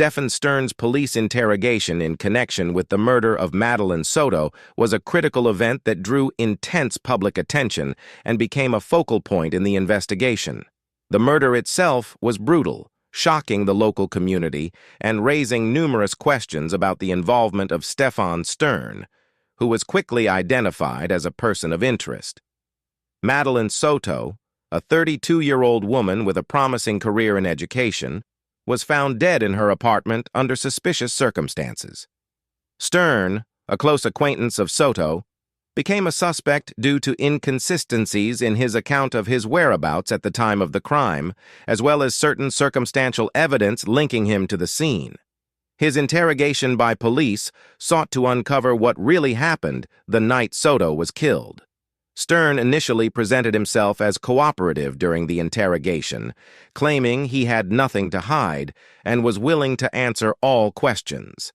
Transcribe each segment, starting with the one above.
Stephan Sterns' police interrogation in connection with the murder of Madeline Soto was a critical event that drew intense public attention and became a focal point in the investigation. The murder itself was brutal, shocking the local community and raising numerous questions about the involvement of Stephan Sterns, who was quickly identified as a person of interest. Madeline Soto, a 32-year-old woman with a promising career in education, was found dead in her apartment under suspicious circumstances. Sterns, a close acquaintance of Soto, became a suspect due to inconsistencies in his account of his whereabouts at the time of the crime, as well as certain circumstantial evidence linking him to the scene. His interrogation by police sought to uncover what really happened the night Soto was killed. Sterns initially presented himself as cooperative during the interrogation, claiming he had nothing to hide and was willing to answer all questions.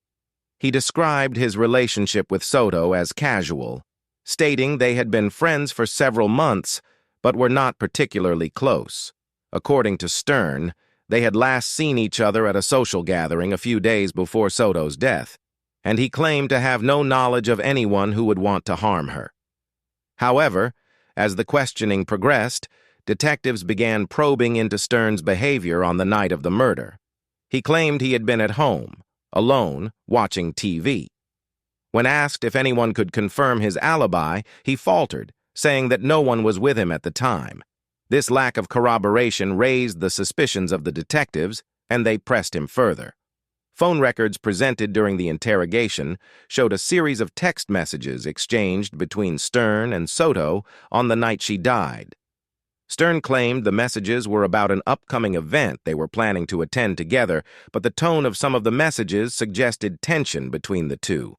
He described his relationship with Soto as casual, stating they had been friends for several months but were not particularly close. According to Sterns, they had last seen each other at a social gathering a few days before Soto's death, and he claimed to have no knowledge of anyone who would want to harm her. However, as the questioning progressed, detectives began probing into Sterns' behavior on the night of the murder. He claimed he had been at home, alone, watching TV. When asked if anyone could confirm his alibi, he faltered, saying that no one was with him at the time. This lack of corroboration raised the suspicions of the detectives, and they pressed him further. Phone records presented during the interrogation showed a series of text messages exchanged between Sterns and Soto on the night she died. Sterns claimed the messages were about an upcoming event they were planning to attend together, but the tone of some of the messages suggested tension between the two.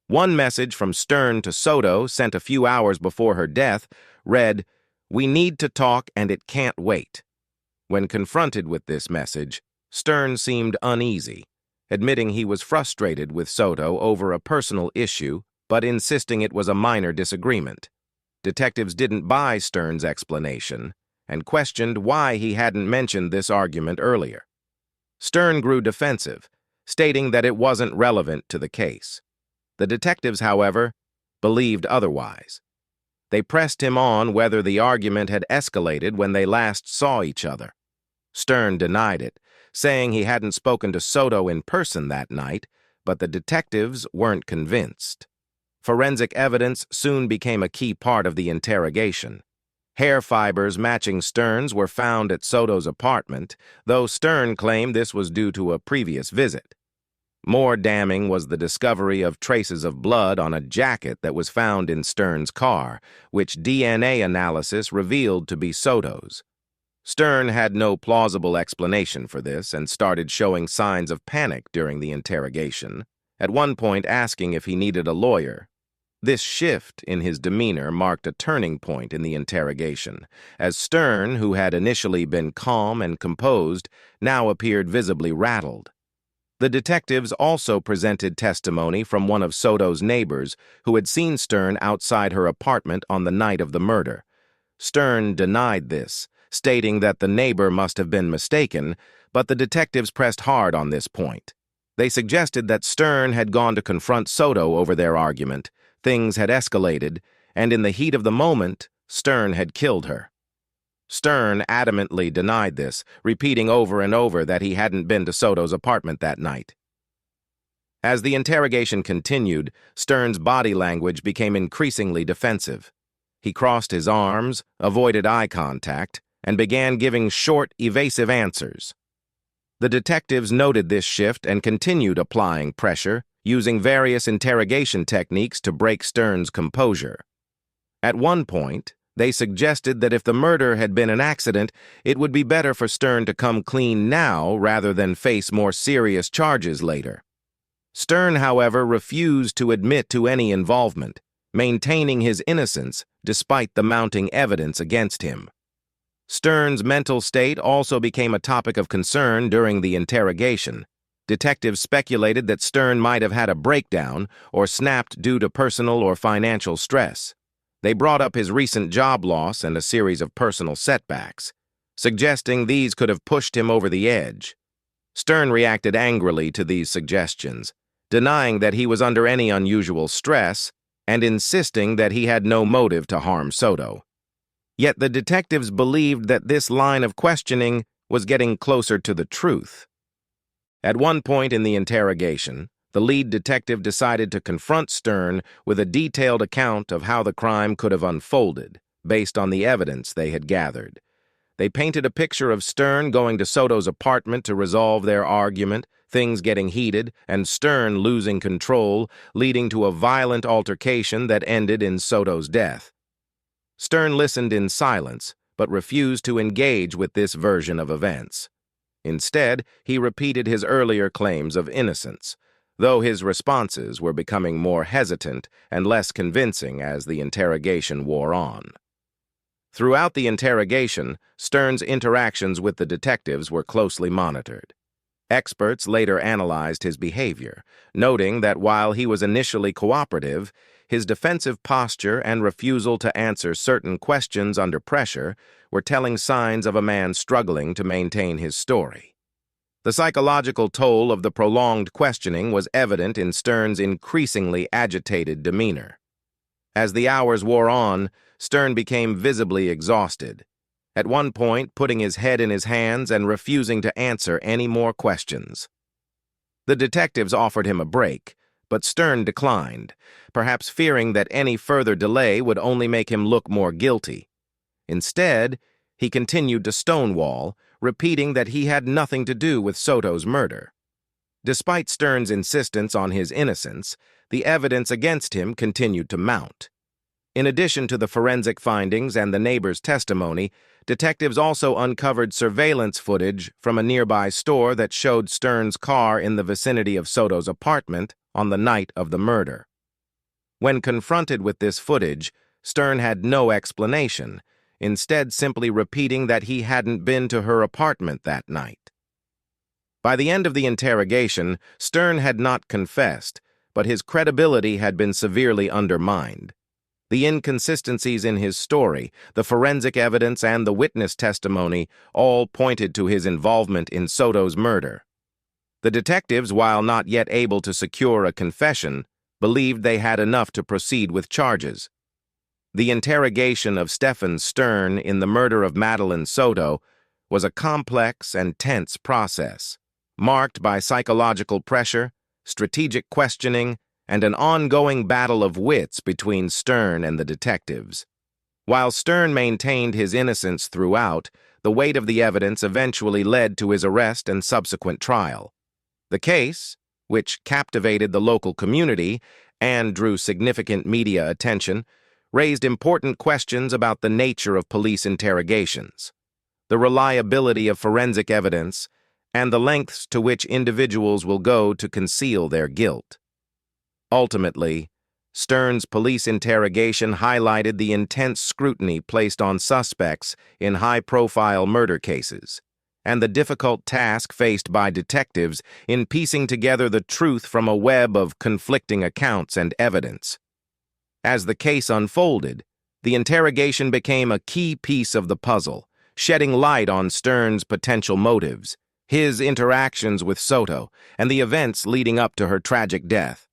One message from Sterns to Soto, sent a few hours before her death, read, "We need to talk and it can't wait." When confronted with this message, Sterns seemed uneasy, admitting he was frustrated with Soto over a personal issue, but insisting it was a minor disagreement. Detectives didn't buy Sterns' explanation and questioned why he hadn't mentioned this argument earlier. Sterns grew defensive, stating that it wasn't relevant to the case. The detectives, however, believed otherwise. They pressed him on whether the argument had escalated when they last saw each other. Sterns denied it, saying he hadn't spoken to Soto in person that night, but the detectives weren't convinced. Forensic evidence soon became a key part of the interrogation. Hair fibers matching Sterns were found at Soto's apartment, though Sterns claimed this was due to a previous visit. More damning was the discovery of traces of blood on a jacket that was found in Sterns' car, which DNA analysis revealed to be Soto's. Sterns had no plausible explanation for this and started showing signs of panic during the interrogation, at one point asking if he needed a lawyer. This shift in his demeanor marked a turning point in the interrogation, as Sterns, who had initially been calm and composed, now appeared visibly rattled. The detectives also presented testimony from one of Soto's neighbors who had seen Sterns outside her apartment on the night of the murder. Sterns denied this, stating that the neighbor must have been mistaken, but the detectives pressed hard on this point. They suggested that Sterns had gone to confront Soto over their argument, things had escalated, and in the heat of the moment, Sterns had killed her. Sterns adamantly denied this, repeating over and over that he hadn't been to Soto's apartment that night. As the interrogation continued, Sterns' body language became increasingly defensive. He crossed his arms, avoided eye contact, and began giving short, evasive answers. The detectives noted this shift and continued applying pressure, using various interrogation techniques to break Sterns' composure. At one point, they suggested that if the murder had been an accident, it would be better for Sterns to come clean now rather than face more serious charges later. Sterns, however, refused to admit to any involvement, maintaining his innocence despite the mounting evidence against him. Sterns' mental state also became a topic of concern during the interrogation. Detectives speculated that Sterns might have had a breakdown or snapped due to personal or financial stress. They brought up his recent job loss and a series of personal setbacks, suggesting these could have pushed him over the edge. Stern reacted angrily to these suggestions, denying that he was under any unusual stress and insisting that he had no motive to harm Soto. Yet the detectives believed that this line of questioning was getting closer to the truth. At one point in the interrogation, the lead detective decided to confront Stern with a detailed account of how the crime could have unfolded, based on the evidence they had gathered. They painted a picture of Stern going to Soto's apartment to resolve their argument, things getting heated, and Stern losing control, leading to a violent altercation that ended in Soto's death. Stern listened in silence, but refused to engage with this version of events. Instead, he repeated his earlier claims of innocence, though his responses were becoming more hesitant and less convincing as the interrogation wore on. Throughout the interrogation, Stern's interactions with the detectives were closely monitored. Experts later analyzed his behavior, noting that while he was initially cooperative, his defensive posture and refusal to answer certain questions under pressure were telling signs of a man struggling to maintain his story. The psychological toll of the prolonged questioning was evident in Stern's increasingly agitated demeanor. As the hours wore on, Stern became visibly exhausted, at one point putting his head in his hands and refusing to answer any more questions. The detectives offered him a break, but Stern declined, perhaps fearing that any further delay would only make him look more guilty. Instead, he continued to stonewall, repeating that he had nothing to do with Soto's murder. Despite Stern's insistence on his innocence, the evidence against him continued to mount. In addition to the forensic findings and the neighbor's testimony, detectives also uncovered surveillance footage from a nearby store that showed Stern's car in the vicinity of Soto's apartment on the night of the murder. When confronted with this footage, Stern had no explanation, instead simply repeating that he hadn't been to her apartment that night. By the end of the interrogation, Stern had not confessed, but his credibility had been severely undermined. The inconsistencies in his story, the forensic evidence, and the witness testimony all pointed to his involvement in Soto's murder. The detectives, while not yet able to secure a confession, believed they had enough to proceed with charges. The interrogation of Stephan Sterns in the murder of Madeline Soto was a complex and tense process, marked by psychological pressure, strategic questioning, and an ongoing battle of wits between Stern and the detectives. While Stern maintained his innocence throughout, the weight of the evidence eventually led to his arrest and subsequent trial. The case, which captivated the local community and drew significant media attention, raised important questions about the nature of police interrogations, the reliability of forensic evidence, and the lengths to which individuals will go to conceal their guilt. Ultimately, Stern's police interrogation highlighted the intense scrutiny placed on suspects in high-profile murder cases, and the difficult task faced by detectives in piecing together the truth from a web of conflicting accounts and evidence. As the case unfolded, the interrogation became a key piece of the puzzle, shedding light on Stern's potential motives, his interactions with Soto, and the events leading up to her tragic death.